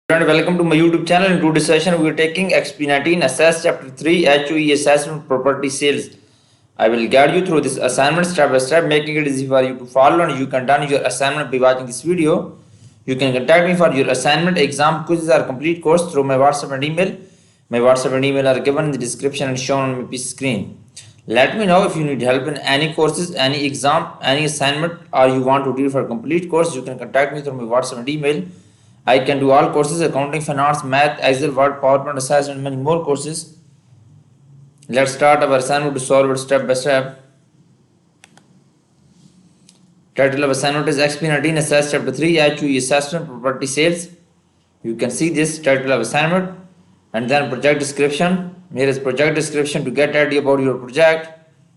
And welcome to my YouTube channel. In today's session, we are taking XP19 Assess Chapter 3 HOE Assessment Property Sales. I will guide you through this assignment step by step, making it easy for you to follow, and you can done your assignment by watching this video. You can contact me for your assignment, exam, quizzes, or complete course through my WhatsApp and email. My WhatsApp and email are given in the description and shown on my PC screen. Let me know if you need help in any courses, any exam, any assignment, or you want to do for a complete course. You can contact me through my WhatsApp and email. I can do all courses: accounting, finance, math, Excel, Word, PowerPoint, SAS, and many more courses. Let's start our assignment to solve it step by step. Title of assignment is XP19 Assess Chapter 3 HOE Assessment Property Sales. You can see this title of assignment and then project description. Here is project description to get idea about your project.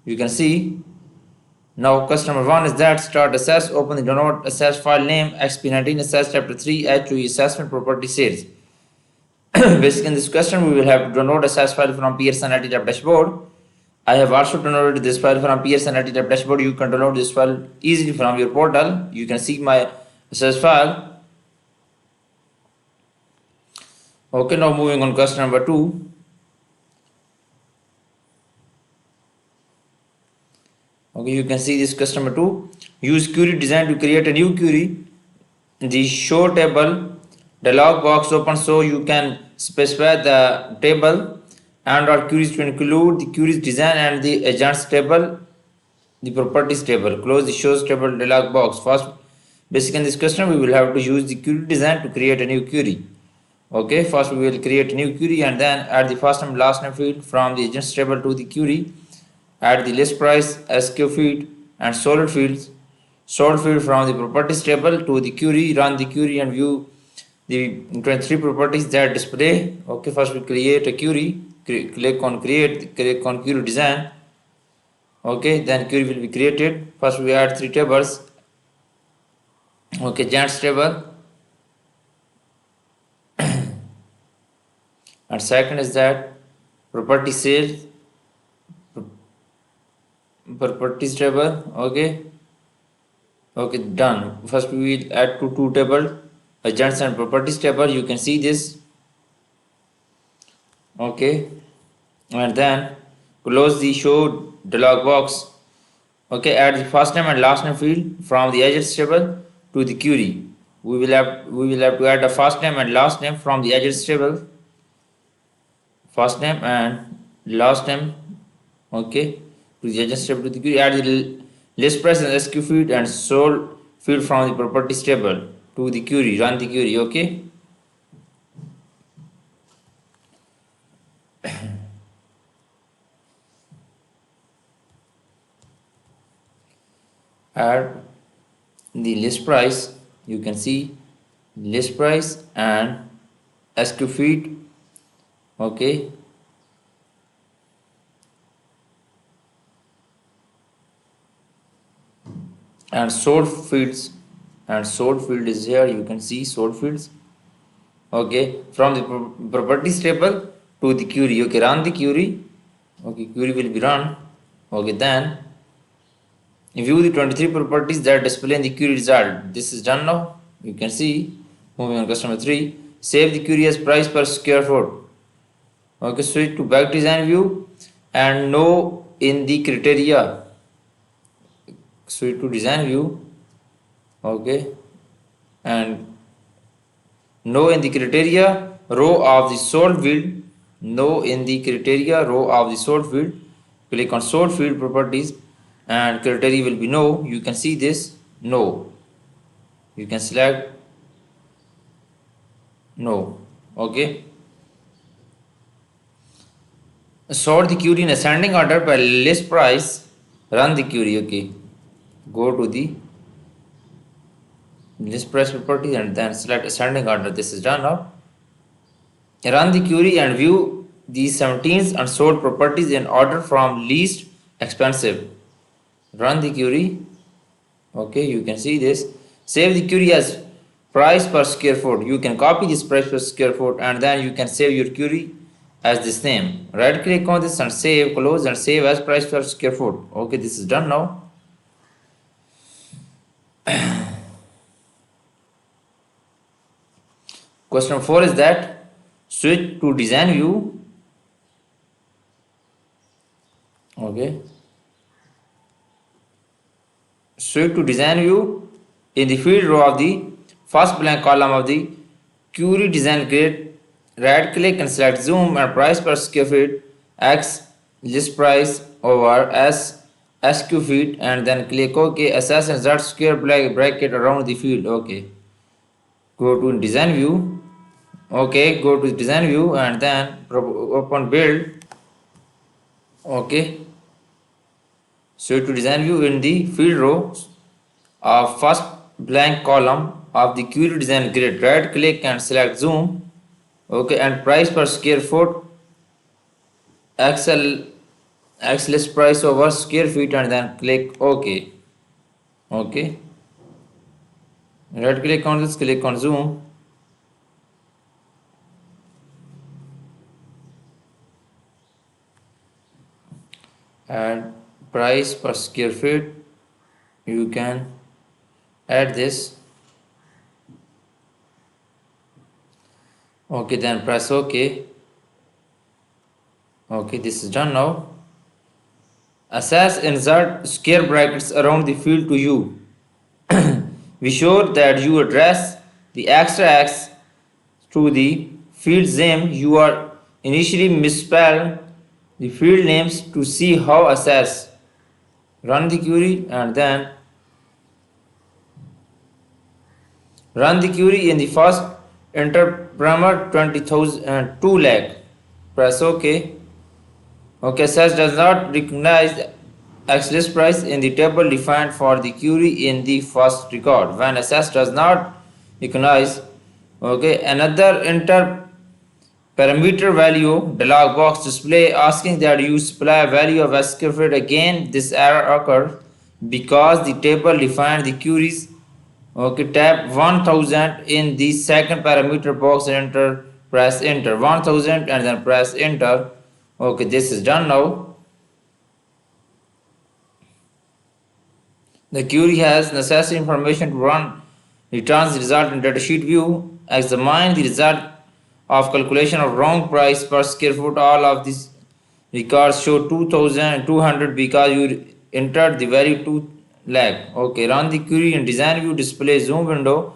You can see now customer 1 is that start assess, open the download assess file name XP19 Assess Chapter 3 HOE Assessment Property Sales. Basically in this question we will have to download assess file from Pearson IT dashboard. I have also downloaded this file from Pearson IT dashboard. You can download this file easily from your portal. You can see my assess file. Okay, now moving on question number 2. Okay, you can see this question number 2. Use query design to create a new query. The show table dialog box opens so you can specify the table and or queries to include the queries design and the agents table, the properties table. Close the shows table dialog box. First, basically in this question we will have to use the query design to create a new query. Okay, first we will create a new query and then add the first name last name field from the agents table to the query. Add the list price, SQ field and sold fields. Sold field from the properties table to the query. Run the query and view the 23 properties that display. Okay, first we create a query. Click on create, click on query design. Okay, then query will be created. First we add 3 tables. Okay, agents table. And second is that property sales, properties table. Okay, done. First we will add two tables, agents and properties table. You can see this. Okay, and then close the show dialog box. Okay, add the first name and last name field from the agents table to the query. We will have to add the first name and last name from the agents table. First name and last name. Okay, to the agents table to the query. Add the list price and SQ field and sold field from the properties table to the query. Run the query. Okay. Add the list price. You can see list price and SQ feed. Okay, and sold fields, and sold field is here. You can see sold fields. Okay, from the properties table to the query. Okay, run the query. Okay, query will be run. Okay, then view the 23 properties that display in the query result. This is done now. You can see. Moving on customer 3. Save the query as price per square foot. Okay, switch to back design view and no in the criteria. Switch to design view. Okay, and no in the criteria row of the sold field. No in the criteria row of the sold field. Click on sold field properties and criteria will be no. You can see this no. You can select no. Okay. Sort the query in ascending order by list price. Run the query. Okay, go to the list price property and then select ascending order. This is done now. Run the query and view these 17 unsold properties in order from least expensive. Run the query. Okay, you can see this. Save the query as price per square foot. You can copy this price per square foot and then you can save your query as this name. Right click on this and save, close and save as price per square foot. Okay, this is done now. Question 4 is that switch to design view. Okay. Switch to design view. In the field row of the first blank column of the query design grid, right click and select zoom and price per square feet X list price over S SQ feet and then click OK. Assess and insert square bracket around the field. Okay. Go to design view. Okay, go to design view and then open build. Okay. So to design view in the field row of first blank column of the query design grid, right click and select zoom. Okay, and price per square foot XL X list price over square feet and then click OK. Okay. Right click on this, click on zoom. And price per square feet, you can add this. Okay, then press OK. Okay, this is done now. Assess insert square brackets around the field to you. Be sure that you address the extra X to the field name. You are initially misspelled the field names to see how assess. Run the query and then run the query in the first enter parameter 20,000 2 lakh. Press OK. Okay, search does not recognize X list price in the table defined for the query in the first record. When assess does not recognize another enter parameter value dialog box display asking that you supply a value of square feet. Again, this error occurs because the table defined the queries. Okay, tap 1000 in the second parameter box and enter, press enter 1000 and then press enter. Okay, this is done now. The query has necessary information to run, returns the result in datasheet view. Examine the result of calculation of wrong price per square foot. All of these records show 2200 because you entered the value 2 lakh. Okay, run the query in design view, display zoom window.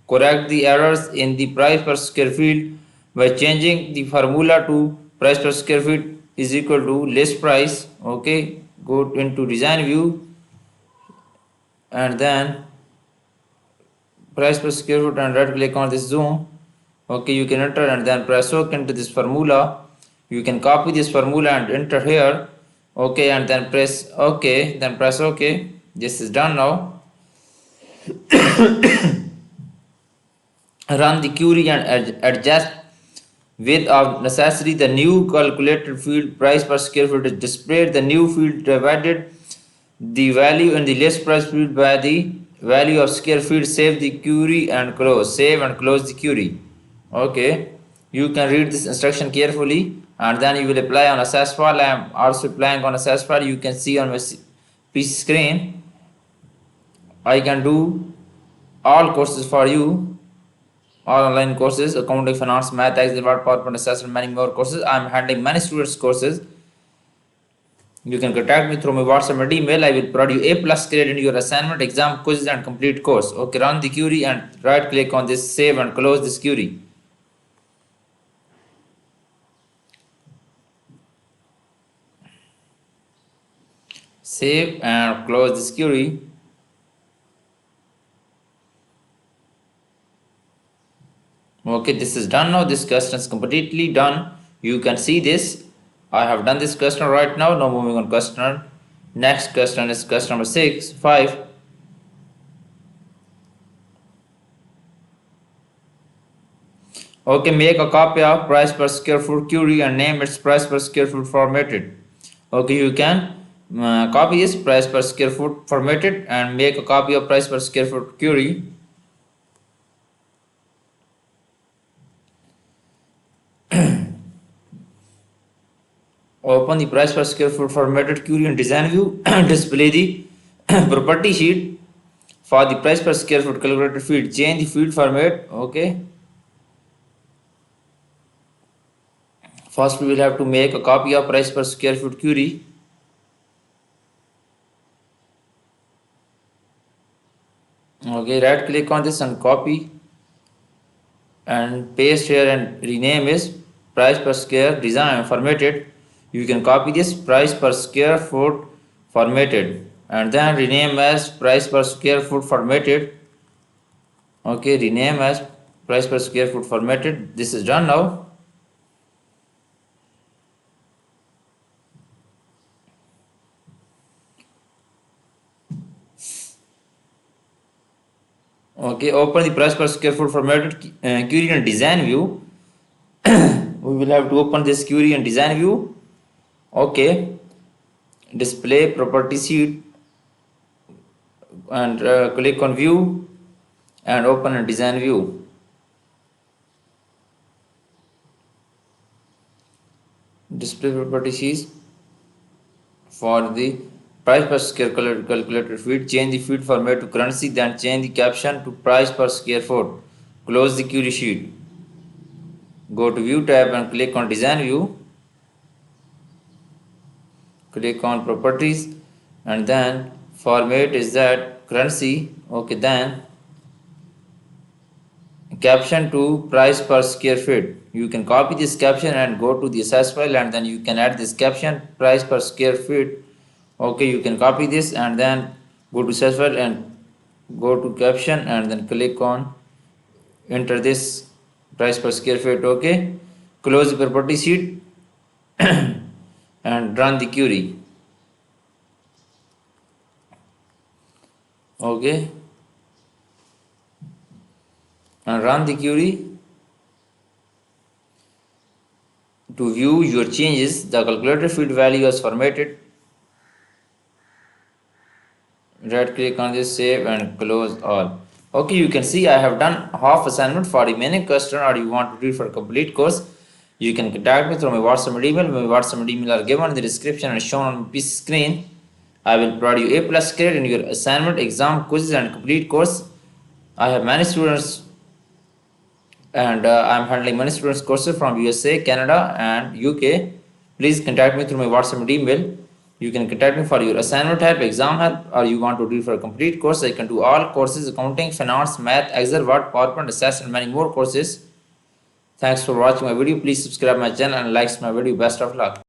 Correct the errors in the price per square feet by changing the formula to price per square feet is equal to list price. Okay, go into design view and then price per square foot and right click on this zoom. Okay, you can enter and then press OK into this formula. You can copy this formula and enter here. Okay, and then press OK, then press OK. This is done now. Run the query and adjust width of necessary. The new calculated field price per square foot is displayed. The new field divided the value in the list price field by the value of square feet. Save the query and close. Save and close the query. Okay, you can read this instruction carefully and then you will apply on assess file. I am also applying on assess file. You can see on my PC screen. I can do all courses for you, all online courses, accounting, finance, math, Excel, Word, PowerPoint, assessment, many more courses. I am handling many students courses. You can contact me through my WhatsApp and email. I will provide you A+ grade in your assignment, exam, quizzes and complete course. Okay, run the query and right click on this, save and close this query. Save and close this query. Okay, this is done now. This question is completely done. You can see this. I have done this question right now. Now moving on question. Next question is question number 5. Okay, make a copy of price per square foot query and name its price per square foot formatted. Okay, you can copy this price per square foot formatted and make a copy of price per square foot query. Open the price per square foot formatted query in design view. Display the property sheet for the price per square foot calculated field. Change the field format. Okay. First we will have to make a copy of price per square foot query. Okay, right click on this and copy and paste here and rename is price per square design formatted. You can copy this price per square foot formatted and then rename as price per square foot formatted. Okay, rename as price per square foot formatted. This is done now. Okay, open the price per square foot formatted query and design view. We will have to open this query and design view. Okay, display property sheet and click on view and open a design view. Display property sheet for the price per square calculated feet. Change the feet format to currency, then change the caption to price per square foot. Close the query sheet. Go to view tab and click on design view. Click on properties and then format is that currency. Okay, then caption to price per square feet. You can copy this caption and go to the SS file and then you can add this caption price per square feet. Okay, you can copy this and then go to SS file and go to caption and then click on enter this price per square feet. Okay, close the property sheet and run the query. Okay, and run the query. To view your changes, the calculated feed value is formatted. Right click on this, save and close all. Okay, you can see I have done half assignment for remaining question, or you want to read for complete course. You can contact me through my WhatsApp and email. My WhatsApp and email are given in the description and shown on the screen. I will provide you A plus grade in your assignment, exam, quizzes and complete course. I have many students and I am handling many students courses from USA, Canada and UK. Please contact me through my WhatsApp and email. You can contact me for your assignment help, exam help, or you want to do for a complete course. I can do all courses: accounting, finance, math, Excel, Word, PowerPoint, access and many more courses. Thanks for watching my video. Please subscribe my channel and like my video. Best of luck.